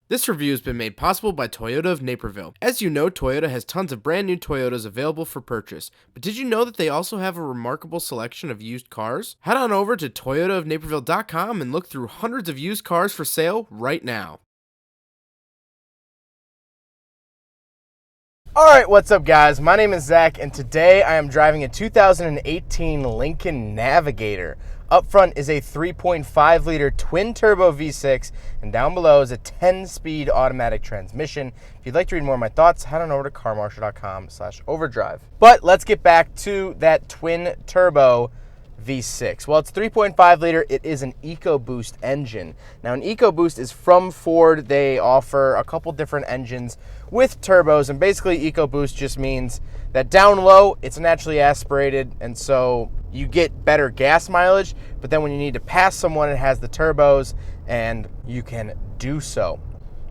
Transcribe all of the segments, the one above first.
This review has been made possible by Toyota of Naperville. As you know, Toyota has tons of brand new Toyotas available for purchase. But did you know that they also have a remarkable selection of used cars? Head on over to toyotaofnaperville.com and look through hundreds of used cars for sale right now. Alright, what's up guys? My name is Zach and today I am driving a 2018 Lincoln Navigator. Up front is a 3.5 liter twin turbo V6 and down below is a 10-speed automatic transmission. If you'd like to read more of my thoughts, head on over to carmarshal.com/overdrive. But let's get back to that twin turbo V6. Well, it's 3.5 liter. It is an Ecoboost engine. Now, an Ecoboost is from Ford. They offer a couple different engines with turbos, and basically Ecoboost just means that down low, it's naturally aspirated, and so you get better gas mileage, but then when you need to pass someone, it has the turbos, and you can do so.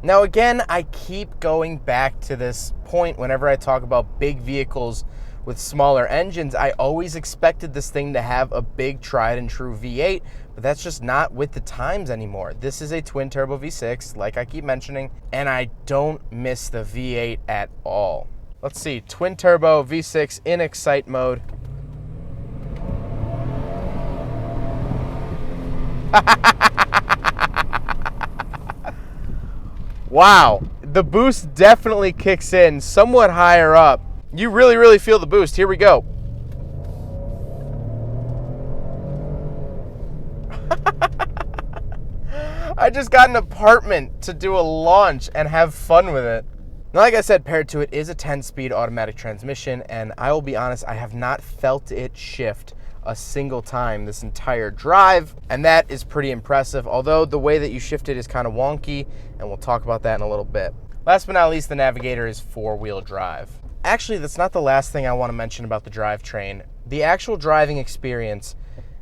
Now, again, I keep going back to this point whenever I talk about big vehicles with smaller engines. I always expected this thing to have a big tried and true V8, but that's just not with the times anymore. This is a twin turbo V6, like I keep mentioning, and I don't miss the V8 at all. Let's see, twin turbo V6 in Excite mode. Wow, the boost definitely kicks in somewhat higher up. You really feel the boost. Here we go. I just got an apartment to do a launch and have fun with it. Now, like I said, paired to it is a 10-speed automatic transmission, and I will be honest, I have not felt it shift a single time this entire drive, and that is pretty impressive, although the way that you shift it is kind of wonky, and we'll talk about that in a little bit. Last but not least, the Navigator is four-wheel drive. Actually, that's not the last thing I want to mention about the drivetrain. The actual driving experience,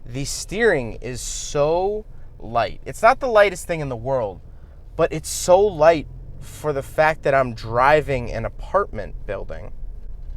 the steering is so light. It's not the lightest thing in the world, but it's so light for the fact that I'm driving an apartment building.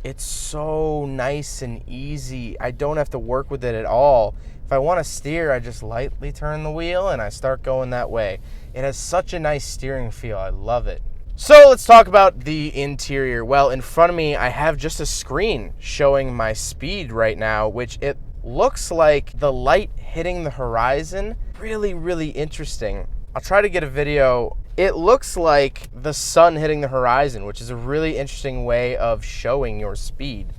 It's so nice and easy. I don't have to work with it at all. If I want to steer, I just lightly turn the wheel and I start going that way. It has such a nice steering feel. I love it. So let's talk about the interior. Well, in front of me, I have just a screen showing my speed right now, which it looks like the light hitting the horizon. Really interesting. I'll try to get a video. It looks like the sun hitting the horizon, which is a really interesting way of showing your speed.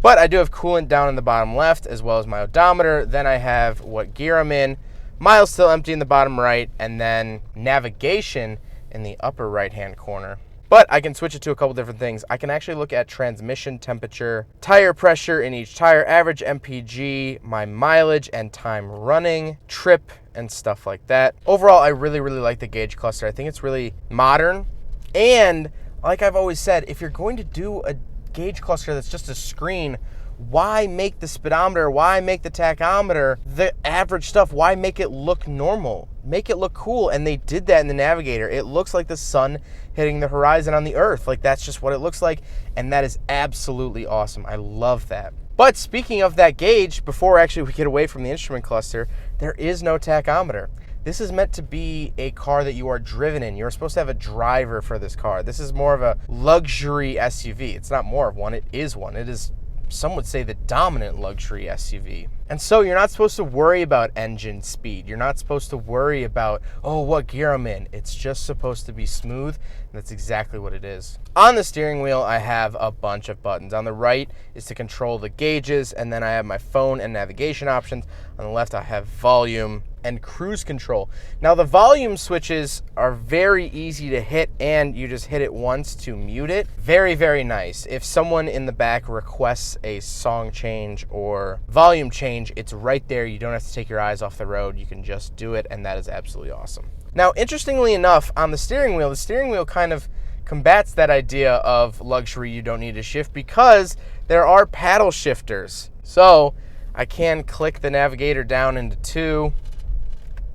But I do have coolant down in the bottom left, as well as my odometer. Then I have what gear I'm in, miles still empty in the bottom right, and then navigation in the upper right-hand corner. But I can switch it to a couple different things. I can actually look at transmission temperature, tire pressure in each tire, average MPG, my mileage and time running, trip, and stuff like that. Overall, I really like the gauge cluster. I think it's really modern. And like I've always said, if you're going to do a gauge cluster that's just a screen, why make the speedometer, why make the tachometer the average stuff? Why make it look normal? Make it look cool. And they did that in the Navigator. It looks like the sun hitting the horizon on the earth. Like, that's just what it looks like. And that is absolutely awesome. I love that. But speaking of that gauge, before actually we get away from the instrument cluster, there is no tachometer. This is meant to be a car that you are driven in. You're supposed to have a driver for this car. This is more of a luxury SUV. It's not more of one, it is one. It is, some would say, the dominant luxury SUV. And so you're not supposed to worry about engine speed. You're not supposed to worry about, oh, what gear I'm in. It's just supposed to be smooth, and that's exactly what it is. On the steering wheel, I have a bunch of buttons. On the right is to control the gauges, and then I have my phone and navigation options. On the left, I have volume and cruise control. Now, the volume switches are very easy to hit, and you just hit it once to mute it. Very nice. If someone in the back requests a song change or volume change, it's right there. You don't have to take your eyes off the road. You can just do it, and that is absolutely awesome. Now, interestingly enough, on the steering wheel kind of combats that idea of luxury you don't need to shift, because there are paddle shifters. So I can click the Navigator down into 2,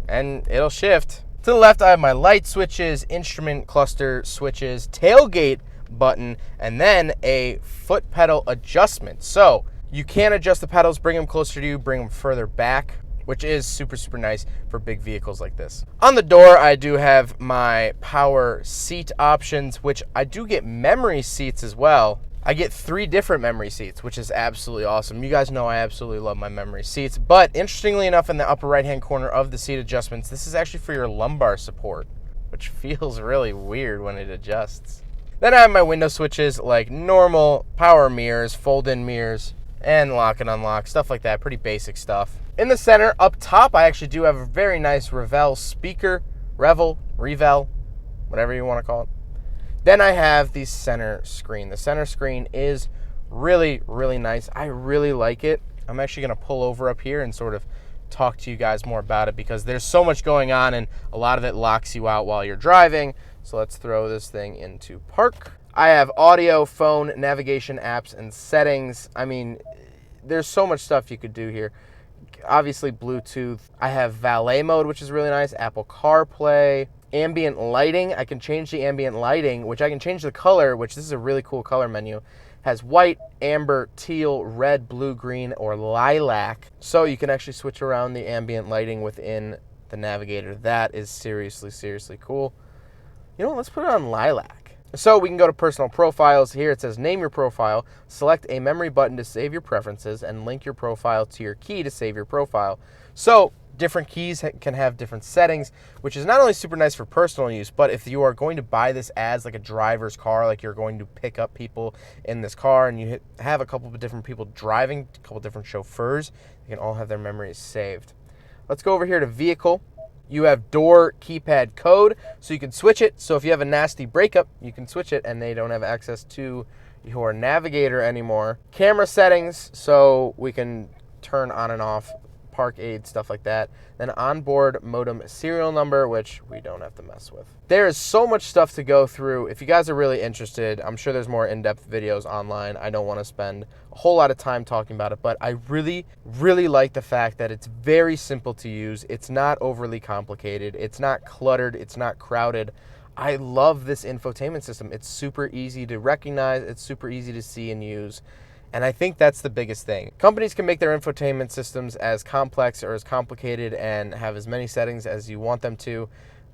and it'll shift. To the left, I have my light switches, instrument cluster switches, tailgate button, and then a foot pedal adjustment. So you can adjust the pedals, bring them closer to you, bring them further back. which is super, super nice for big vehicles like this. On the door, I do have my power seat options, which I do get memory seats as well. I get 3 different memory seats, which is absolutely awesome. You guys know I absolutely love my memory seats. But interestingly enough, in the upper right-hand corner of the seat adjustments, this is actually for your lumbar support, which feels really weird when it adjusts. Then I have my window switches like normal, power mirrors, fold-in mirrors, and lock and unlock, stuff like that. Pretty basic stuff. In the center, up top, I actually do have a very nice Revel speaker. Revel, whatever you want to call it. Then I have the center screen. The center screen is really, really nice. I really like it. I'm actually going to pull over up here and sort of talk to you guys more about it because there's so much going on and a lot of it locks you out while you're driving. So let's throw this thing into park. I have audio, phone, navigation, apps, and settings. I mean, there's so much stuff you could do here. Obviously, Bluetooth. I have valet mode, which is really nice. Apple CarPlay. Ambient lighting. I can change the ambient lighting, which I can change the color, which this is a really cool color menu. Has white, amber, teal, red, blue, green, or lilac. So you can actually switch around the ambient lighting within the Navigator. That is seriously, seriously cool. You know what? Let's put it on lilac. So we can go to personal profiles. Here it says name your profile, select a memory button to save your preferences, and link your profile to your key to save your profile. So different keys can have different settings, which is not only super nice for personal use, but if you are going to buy this as like a driver's car, like you're going to pick up people in this car and you have a couple of different people driving, a couple different chauffeurs, they can all have their memories saved. Let's go over here to vehicle. You have door keypad code, so you can switch it. So if you have a nasty breakup, you can switch it and they don't have access to your Navigator anymore. Camera settings, so we can turn on and off park aid, stuff like that. Then onboard modem serial number, which we don't have to mess with. There is so much stuff to go through. If you guys are really interested, I'm sure there's more in-depth videos online. I don't want to spend a whole lot of time talking about it, but I really, really like the fact that it's very simple to use. It's not overly complicated. It's not cluttered. It's not crowded. I love this infotainment system. It's super easy to recognize. It's super easy to see and use. And I think that's the biggest thing. Companies can make their infotainment systems as complex or as complicated and have as many settings as you want them to,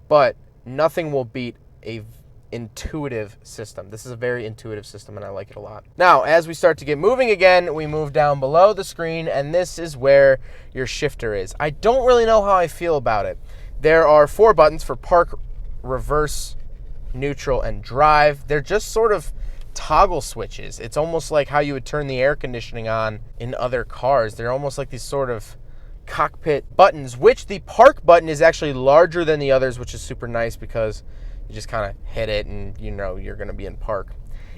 but nothing will beat a intuitive system. This is a very intuitive system and I like it a lot. Now, as we start to get moving again, we move down below the screen and this is where your shifter is. I don't really know how I feel about it. There are 4 buttons for park, reverse, neutral, and drive. They're just sort of toggle switches. It's almost like how you would turn the air conditioning on in other cars. They're almost like these sort of cockpit buttons, which the park button is actually larger than the others, which is super nice because you just kind of hit it and you know you're going to be in park.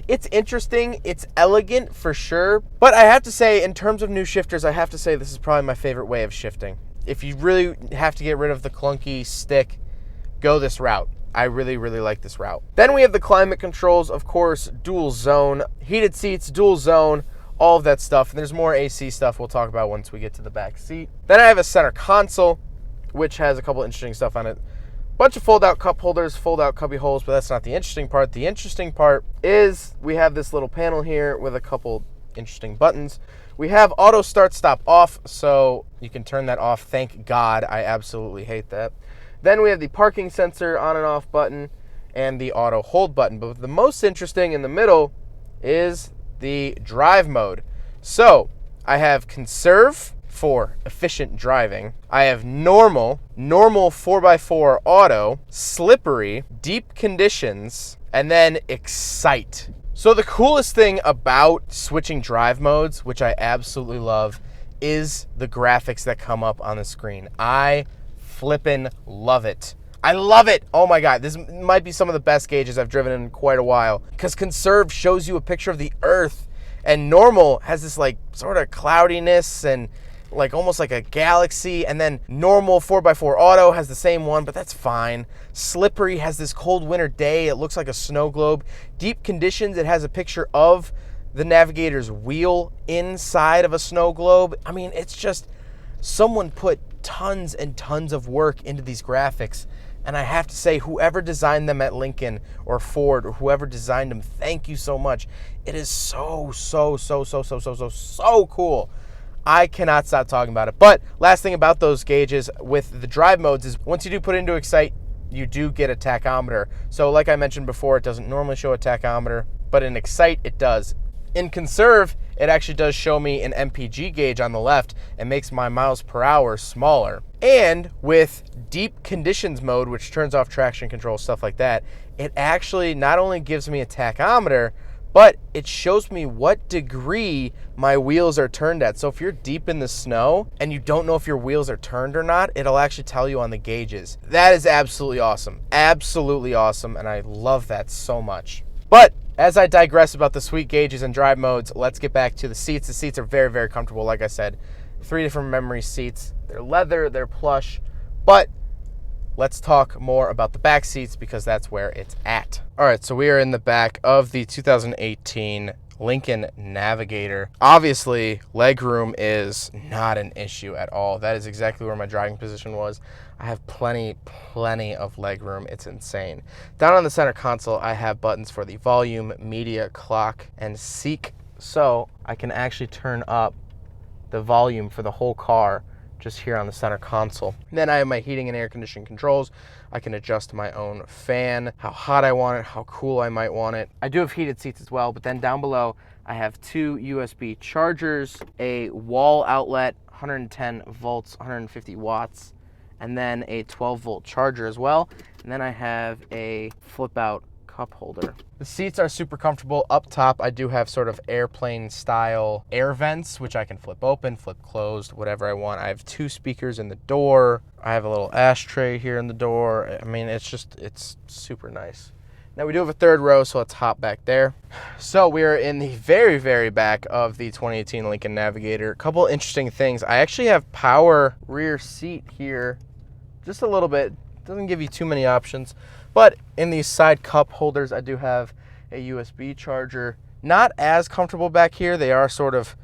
It's interesting. It's elegant for sure. But I have to say, in terms of new shifters, I have to say this is probably my favorite way of shifting. If you really have to get rid of the clunky stick, go this route. I really, really like this route. Then we have the climate controls, of course, dual zone, heated seats, dual zone, all of that stuff. And there's more AC stuff we'll talk about once we get to the back seat. Then I have a center console, which has a couple interesting stuff on it. Bunch of fold-out cup holders, fold-out cubby holes, but that's not the interesting part. The interesting part is we have this little panel here with a couple interesting buttons. We have auto start stop off, so you can turn that off. Thank God. I absolutely hate that. Then we have the parking sensor on and off button and the auto hold button. But the most interesting in the middle is the drive mode. So I have conserve for efficient driving. I have normal 4x4 auto, slippery, deep conditions, and then excite. So the coolest thing about switching drive modes, which I absolutely love, is the graphics that come up on the screen. I flippin' love it. I love it. Oh my God, this might be some of the best gauges I've driven in quite a while because conserve shows you a picture of the earth and normal has this like sort of cloudiness and like almost like a galaxy, and then normal 4x4 auto has the same one, but that's fine. Slippery has this cold winter day. It looks like a snow globe. Deep conditions, it has a picture of the Navigator's wheel inside of a snow globe. I mean, it's just someone put tons and tons of work into these graphics, and I have to say, whoever designed them at Lincoln or Ford or whoever designed them, thank you so much. It is so cool. I cannot stop talking about it. But last thing about those gauges with the drive modes is once you do put it into Excite, you do get a tachometer. So like I mentioned before, it doesn't normally show a tachometer, but in Excite, it does. In Conserve, it actually does show me an MPG gauge on the left and makes my miles per hour smaller. And with Deep Conditions mode, which turns off traction control, stuff like that, it actually not only gives me a tachometer, but it shows me what degree my wheels are turned at. So if you're deep in the snow and you don't know if your wheels are turned or not, it'll actually tell you on the gauges. That is absolutely awesome. Absolutely awesome, and I love that so much. But as I digress about the sweet gauges and drive modes, let's get back to the seats. The seats are very, very comfortable. Like I said, 3 different memory seats. They're leather, they're plush, but let's talk more about the back seats because that's where it's at. All right, so we are in the back of the 2018 Lincoln Navigator. Obviously, legroom is not an issue at all. That is exactly where my driving position was. I have plenty of legroom. It's insane. Down on the center console, I have buttons for the volume, media, clock, and seek. So I can actually turn up the volume for the whole car just here on the center console. And then I have my heating and air conditioning controls. I can adjust my own fan, how hot I want it, how cool I might want it. I do have heated seats as well, but then down below, I have 2 USB chargers, a wall outlet, 110 volts, 150 watts, and then a 12-volt charger as well. And then I have a flip-out cup holder. The seats are super comfortable. Up top, I do have sort of airplane style air vents, which I can flip open, flip closed, whatever I want. I have 2 speakers in the door. I have a little ashtray here in the door. I mean, it's super nice. Now we do have a 3rd row, so let's hop back there. So we are in the very, very back of the 2018 Lincoln Navigator. A couple interesting things. I actually have power rear seat here, just a little bit. Doesn't give you too many options. But in these side cup holders, I do have a USB charger. Not as comfortable back here. They are sort of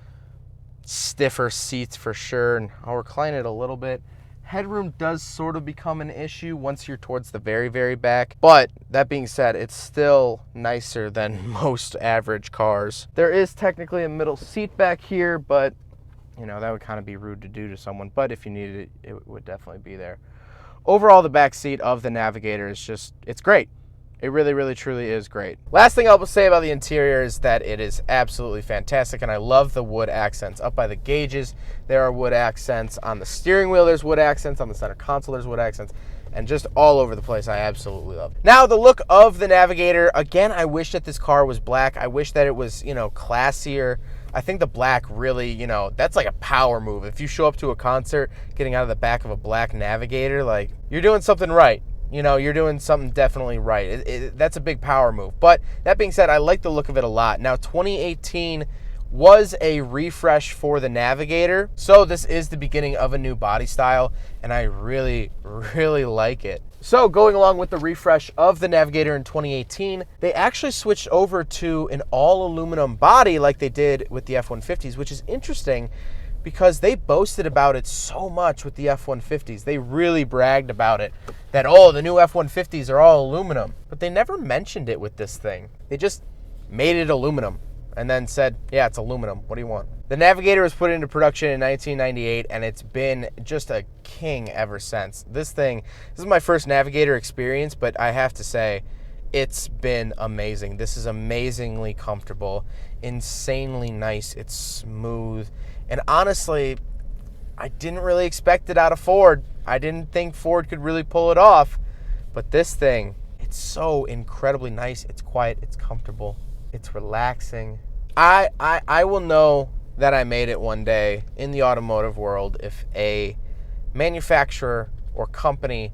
stiffer seats for sure, and I'll recline it a little bit. Headroom does sort of become an issue once you're towards the very, very back. But that being said, it's still nicer than most average cars. There is technically a middle seat back here, but you know, that would kind of be rude to do to someone. But if you needed it, it would definitely be there. Overall, the back seat of the Navigator is just, it's great. It really, really, truly is great. Last thing I'll say about the interior is that it is absolutely fantastic, and I love the wood accents. Up by the gauges, there are wood accents. On the steering wheel, there's wood accents. On the center console, there's wood accents. And just all over the place, I absolutely love it. Now, the look of the Navigator, again, I wish that this car was black. I wish that it was, you know, classier. I think the black really, you know, that's like a power move. If you show up to a concert getting out of the back of a black Navigator, like, you're doing something right. You know, you're doing something definitely right. That's a big power move. But that being said, I like the look of it a lot. Now, 2018 was a refresh for the Navigator. So this is the beginning of a new body style, and I really, really like it. So going along with the refresh of the Navigator in 2018, they actually switched over to an all aluminum body like they did with the F-150s, which is interesting because they boasted about it so much with the F-150s. They really bragged about it, that, oh, the new F-150s are all aluminum. But they never mentioned it with this thing. They just made it aluminum and then said, yeah, it's aluminum. What do you want? The Navigator was put into production in 1998, and it's been just a king ever since. This is my first Navigator experience, but I have to say, it's been amazing. This is amazingly comfortable, insanely nice. It's smooth. And honestly, I didn't really expect it out of Ford. I didn't think Ford could really pull it off. But this thing, it's so incredibly nice. It's quiet. It's comfortable. It's relaxing. I will know that I made it one day in the automotive world if a manufacturer or company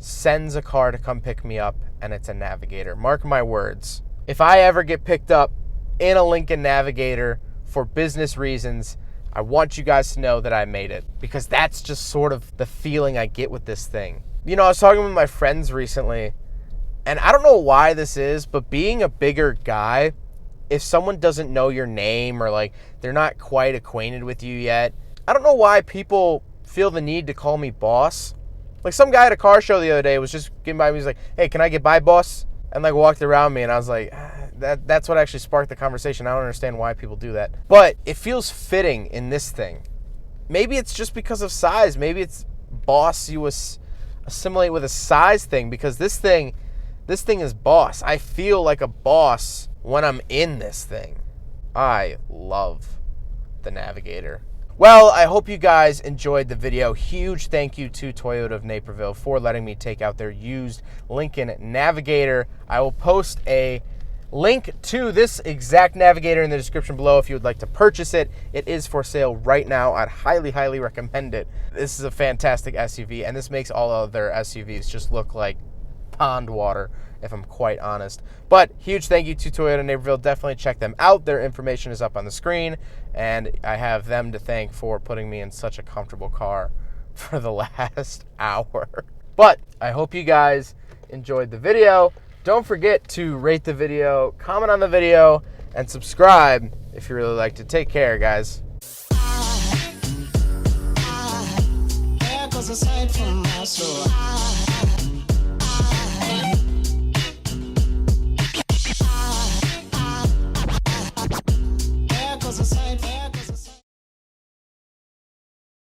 sends a car to come pick me up and it's a Navigator. Mark my words. If I ever get picked up in a Lincoln Navigator for business reasons, I want you guys to know that I made it, because that's just sort of the feeling I get with this thing. You know, I was talking with my friends recently, and I don't know why this is, but being a bigger guy, if someone doesn't know your name or like they're not quite acquainted with you yet, I don't know why people feel the need to call me boss. Like some guy at a car show the other day was just getting by me. He's like, hey, can I get by, boss? And like walked around me, and I was like, that's what actually sparked the conversation. I don't understand why people do that. But it feels fitting in this thing. maybe it's just because of size. Maybe it's Boss you assimilate with a size thing, because this thing is Boss. I feel like a Boss when I'm in this thing. I love the Navigator. Well, I hope you guys enjoyed the video. Huge thank you to Toyota of Naperville for letting me take out their used Lincoln Navigator. I will post a link to this exact Navigator in the description below if you would like to purchase it. It is for sale right now. I'd highly, highly recommend it. This is a fantastic SUV, and this makes all other SUVs just look like pond water, if I'm quite honest. But huge thank you to Toyota Naperville. Definitely check them out. Their information is up on the screen, and I have them to thank for putting me in such a comfortable car for the last hour. But I hope you guys enjoyed the video. Don't forget to rate the video, comment on the video, and subscribe if you really like to. Take care, guys. Aside from my soul.